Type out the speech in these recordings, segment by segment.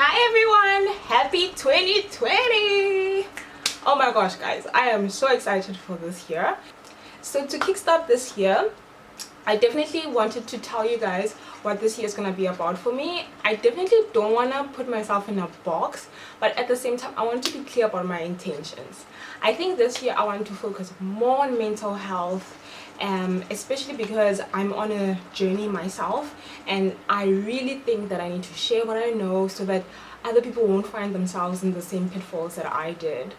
Hi everyone, happy 2020. Oh my gosh guys, I am so excited for this year. So to kickstart this year, I definitely wanted to tell you guys what this year is going to be about for me. I definitely don't want to put myself in a box, but at the same time I want to be clear about my intentions. I think this year I want to focus more on mental health, especially because I'm on a journey myself, and I really think that I need to share what I know so that other people won't find themselves in the same pitfalls that I did.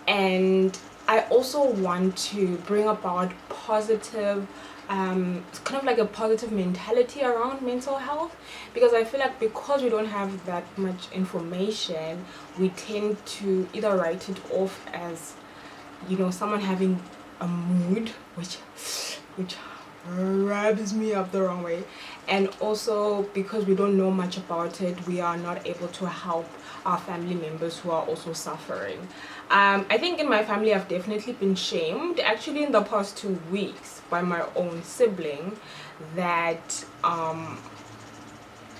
And I also want to bring about positive kind of like a positive mentality around mental health, because I feel like because we don't have that much information, we tend to either write it off as, you know, someone having a mood, which rubs me up the wrong way, and also because we don't know much about it, we are not able to help our family members who are also suffering. I think in my family I've definitely been shamed, actually in the past 2 weeks, by my own sibling, that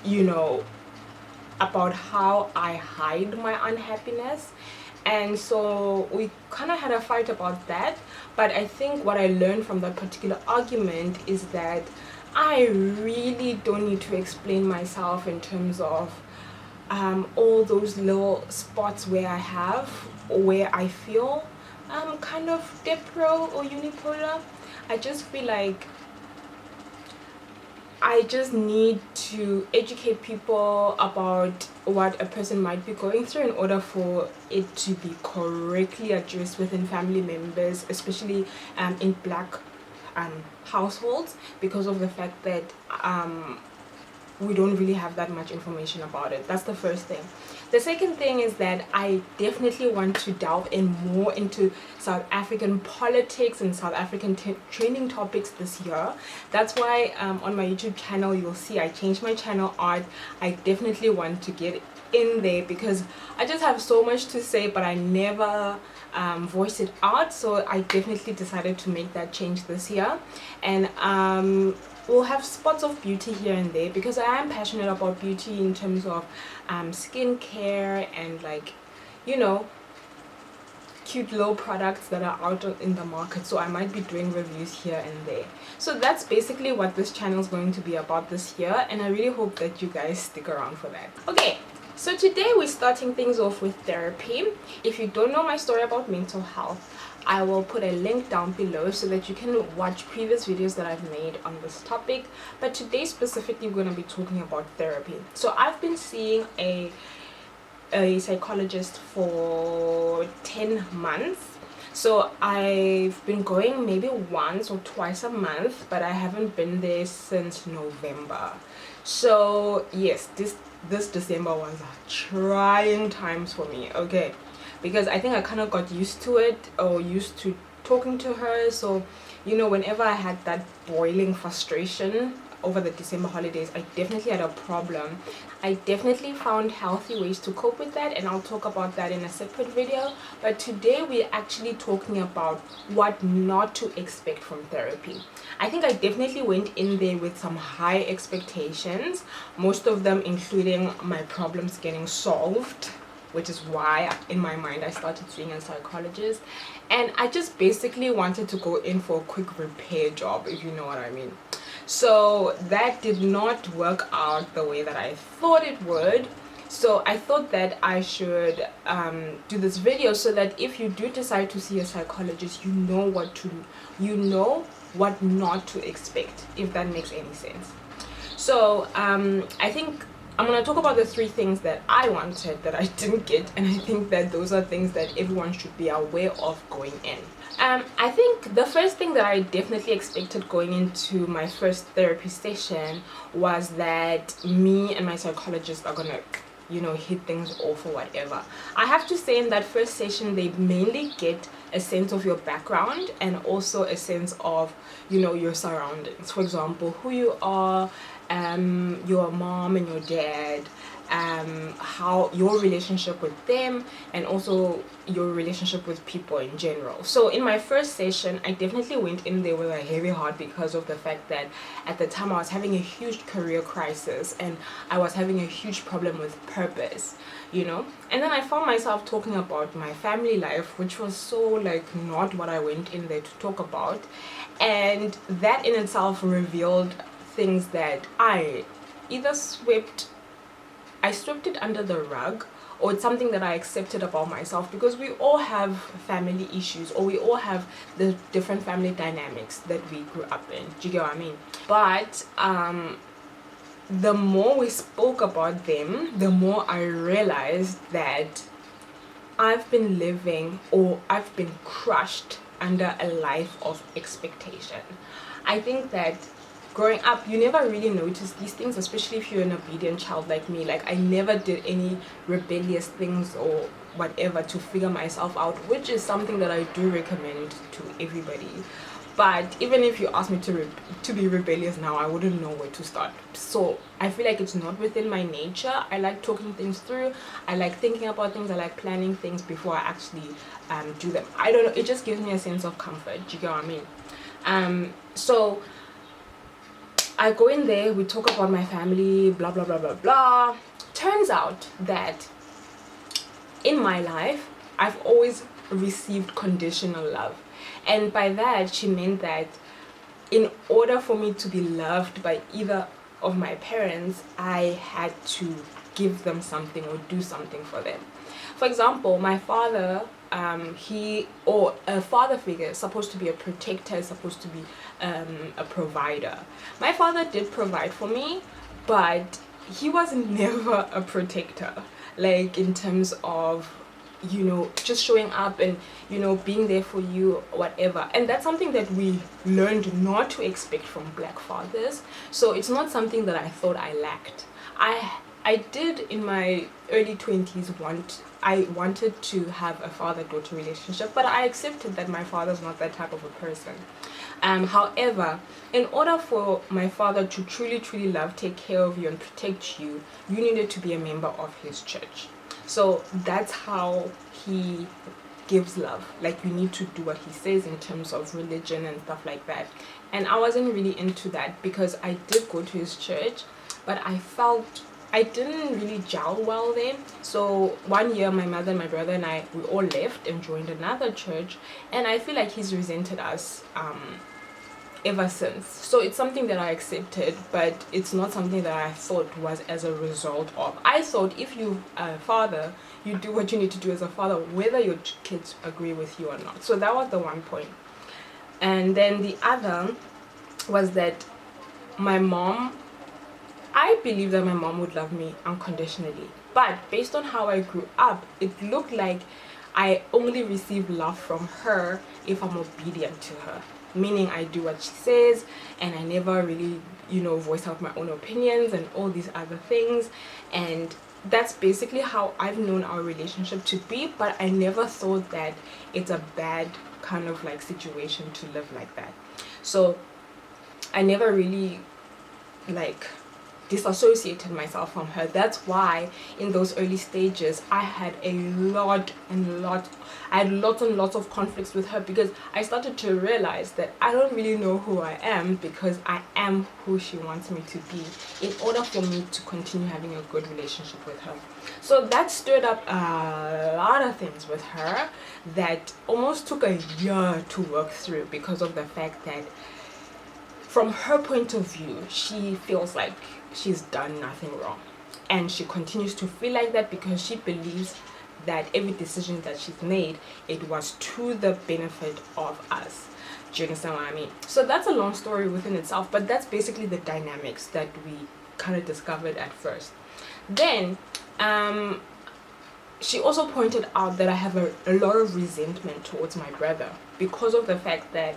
you know, about how I hide my unhappiness. And so we kind of had a fight about that, but I think what I learned from that particular argument is that I really don't need to explain myself in terms of all those little spots where I have, or where I feel kind of depro or unipolar. I just feel like I just need to educate people about what a person might be going through in order for it to be correctly addressed within family members, especially in Black households, because of the fact that we don't really have that much information about it. That's the first thing. The second thing is that I definitely want to delve in more into South African politics and South African trending topics this year. That's why on my YouTube channel you'll see I changed my channel art. I definitely want to get in there because I just have so much to say, but I never voice it out. So I definitely decided to make that change this year, and we'll have spots of beauty here and there because I am passionate about beauty in terms of skincare and, like, you know, cute little products that are out in the market. So I might be doing reviews here and there. So that's basically what this channel is going to be about this year, and I really hope that you guys stick around for that. Okay, so today we're starting things off with therapy. If you don't know my story about mental health, I will put a link down below so that you can watch previous videos that I've made on this topic. But today specifically we're going to be talking about therapy. So I've been seeing a psychologist for 10 months. So I've been going maybe once or twice a month, but I haven't been there since November. So yes, this December was trying times for me, okay, because I think I kind of got used to it, or used to talking to her. So, you know, whenever I had that boiling frustration over the December holidays, I definitely had a problem. I definitely found healthy ways to cope with that, and I'll talk about that in a separate video. But today we're actually talking about what not to expect from therapy. I think I definitely went in there with some high expectations, most of them including my problems getting solved, which is why in my mind I started seeing a psychologist. And I just basically wanted to go in for a quick repair job, if you know what I mean. So that did not work out the way that I thought it would. So I thought that I should do this video so that if you do decide to see a psychologist, you know what not to expect, if that makes any sense. So I think I'm going to talk about the 3 things that I wanted that I didn't get, and I think that those are things that everyone should be aware of going in. I think the first thing that I definitely expected going into my first therapy session was that me and my psychologist are gonna, you know, hit things off or whatever. I have to say, in that first session they mainly get a sense of your background and also a sense of, you know, your surroundings. For example, who you are, your mom and your dad, how your relationship with them, and also your relationship with people in general. So in my first session, I definitely went in there with a heavy heart because of the fact that at the time I was having a huge career crisis and I was having a huge problem with purpose, you know. And then I found myself talking about my family life, which was so like not what I went in there to talk about. And that in itself revealed things that I either swept it under the rug, or it's something that I accepted about myself, because we all have family issues, or we all have the different family dynamics that we grew up in. Do you get what I mean? But the more we spoke about them, the more I realized that I've been living, or I've been crushed under a life of expectation. I think that growing up, you never really notice these things, especially if you're an obedient child like me. Like, I never did any rebellious things or whatever to figure myself out, which is something that I do recommend to everybody. But even if you ask me to be rebellious now, I wouldn't know where to start. So I feel like it's not within my nature. I like talking things through. I like thinking about things. I like planning things before I actually do them. I don't know. It just gives me a sense of comfort. Do you get what I mean? So I go in there. We talk about my family. Blah blah blah blah blah. Turns out that in my life, I've always received conditional love. And by that, she meant that in order for me to be loved by either of my parents, I had to give them something or do something for them. For example, my father, a father figure is supposed to be a protector, is supposed to be a provider. My father did provide for me, but he was never a protector, like in terms of, you know, just showing up and, you know, being there for you, whatever. And that's something that we learned not to expect from black fathers. So it's not something that I thought I lacked. I did in my early 20s I wanted to have a father-daughter relationship, but I accepted that my father's not that type of a person. However, in order for my father to truly love, take care of you and protect you, you needed to be a member of his church. So that's how he gives love. Like, you need to do what he says in terms of religion and stuff like that. And I wasn't really into that because I did go to his church, but I felt I didn't really gel well there. So one year, my mother, my brother and I, we all left and joined another church, and I feel like he's resented us ever since. So it's something that I accepted, but it's not something that I thought was as a result of. I thought if you are a father, you do what you need to do as a father, whether your kids agree with you or not. So that was the one point. And then the other was that my mom, I believe that my mom would love me unconditionally, but based on how I grew up, it looked like I only receive love from her if I'm obedient to her, meaning I do what she says and I never really, you know, voice out my own opinions and all these other things. And that's basically how I've known our relationship to be, but I never thought that it's a bad kind of like situation to live like that. So I never really like disassociated myself from her. That's why in those early stages I had lots and lots of conflicts with her, because I started to realize that I don't really know who I am, because I am who she wants me to be in order for me to continue having a good relationship with her. So that stirred up a lot of things with her that almost took a year to work through, because of the fact that from her point of view, she feels like she's done nothing wrong, and she continues to feel like that because she believes that every decision that she's made, it was to the benefit of us. Do you understand what I mean? So that's a long story within itself, but that's basically the dynamics that we kind of discovered at first. Then she also pointed out that I have a lot of resentment towards my brother, because of the fact that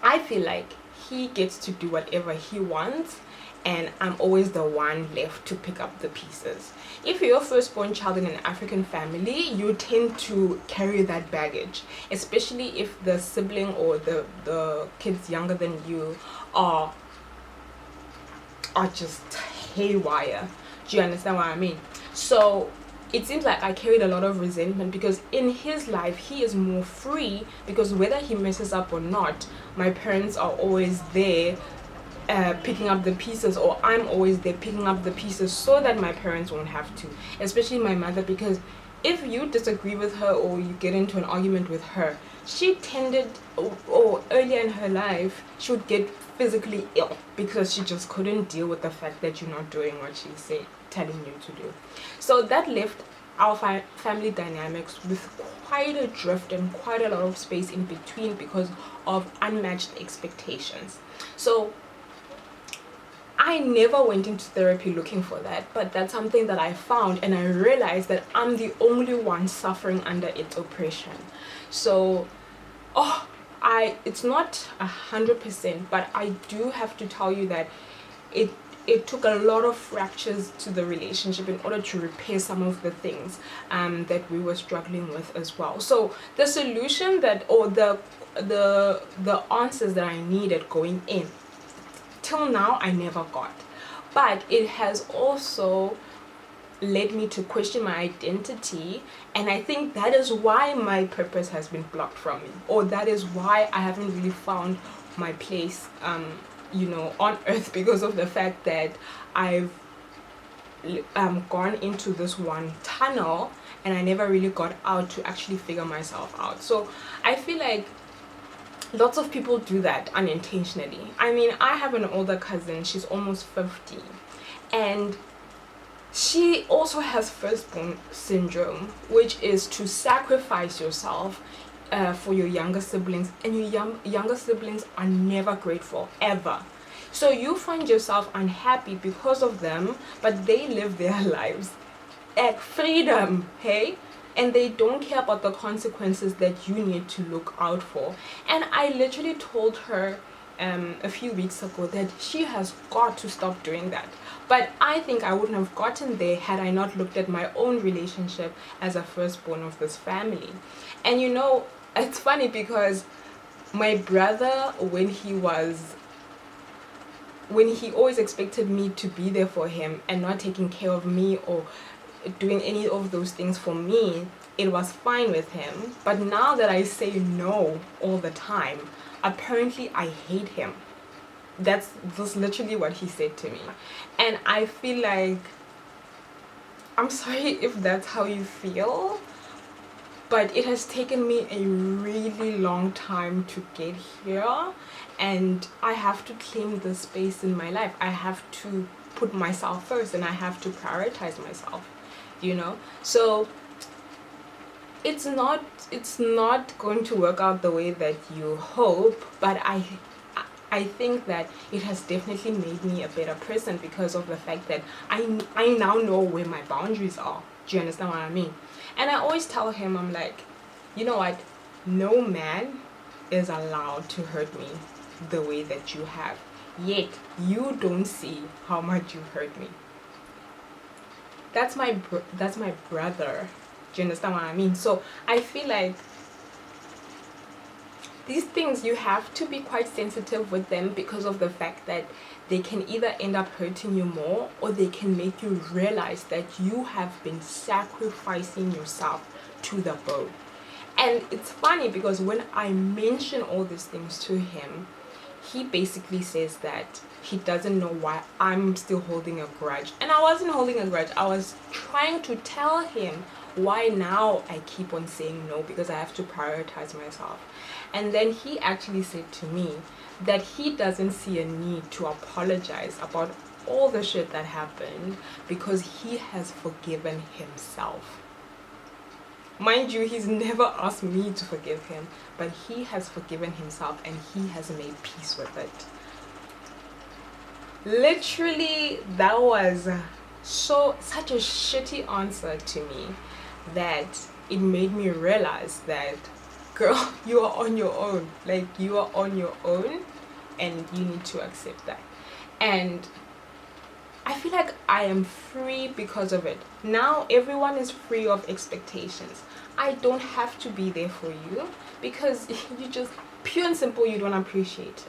I feel like he gets to do whatever he wants and I'm always the one left to pick up the pieces. If you're a firstborn child in an African family, you tend to carry that baggage, especially if the sibling or the kids younger than you are just haywire. Do you understand what I mean? So it seems like I carried a lot of resentment because in his life he is more free, because whether he messes up or not, my parents are always there picking up the pieces, or I'm always there picking up the pieces so that my parents won't have to, especially my mother, because if you disagree with her or you get into an argument with her, she tended, or earlier in her life, she would get physically ill because she just couldn't deal with the fact that you're not doing what she's telling you to do. So that left our family dynamics with quite a drift and quite a lot of space in between because of unmatched expectations. So I never went into therapy looking for that, but that's something that I found, and I realized that I'm the only one suffering under its oppression. So, it's not 100%, but I do have to tell you that it took a lot of fractures to the relationship in order to repair some of the things that we were struggling with as well. So the solution that, or the answers that I needed going in, till now I never got, but it has also led me to question my identity, and I think that is why my purpose has been blocked from me, or that is why I haven't really found my place on earth, because of the fact that I've gone into this one tunnel and I never really got out to actually figure myself out. So I feel like lots of people do that unintentionally. I mean, I have an older cousin, she's almost 50, and she also has firstborn syndrome, which is to sacrifice yourself for your younger siblings, and your younger siblings are never grateful, ever. So you find yourself unhappy because of them, but they live their lives at freedom, hey? And they don't care about the consequences that you need to look out for. And I literally told her a few weeks ago that she has got to stop doing that. But I think I wouldn't have gotten there had I not looked at my own relationship as a firstborn of this family. And it's funny because my brother, when he always expected me to be there for him and not taking care of me or doing any of those things for me, it was fine with him. But now that I say no all the time, apparently I hate him. That's literally what he said to me. And I feel like, I'm sorry if that's how you feel, but it has taken me a really long time to get here, and I have to claim this space in my life. I have to put myself first, and I have to prioritize myself, so it's not going to work out the way that you hope, but I think that it has definitely made me a better person because of the fact that I now know where my boundaries are. Do you understand what I mean? And I always tell him, I'm like, you know what, no man is allowed to hurt me the way that you have, yet you don't see how much you hurt me. That's my brother. Do you understand what I mean? So I feel like these things, you have to be quite sensitive with them because of the fact that they can either end up hurting you more, or they can make you realize that you have been sacrificing yourself to the bone. And it's funny because when I mention all these things to him, he basically says that he doesn't know why I'm still holding a grudge. And I wasn't holding a grudge. I was trying to tell him why now I keep on saying no, because I have to prioritize myself. And then he actually said to me that he doesn't see a need to apologize about all the shit that happened because he has forgiven himself. Mind you, he's never asked me to forgive him, but he has forgiven himself and he has made peace with it. Literally, that was such a shitty answer to me that it made me realize that, girl, you are on your own. Like, you are on your own and you need to accept that. And I feel like I am free because of it. Now everyone is free of expectations. I don't have to be there for you because you just, pure and simple, you don't appreciate it.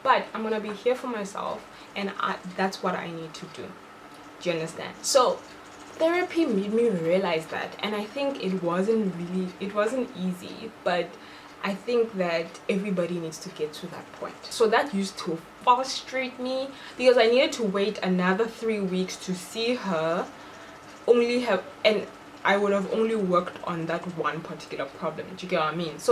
But I'm going to be here for myself, and that's what I need to do. Do you understand? So therapy made me realize that, and I think it wasn't easy, but I think that everybody needs to get to that point. So that used to frustrate me because I needed to wait another 3 weeks to see her, and I would have only worked on that one particular problem. Do you get what I mean? So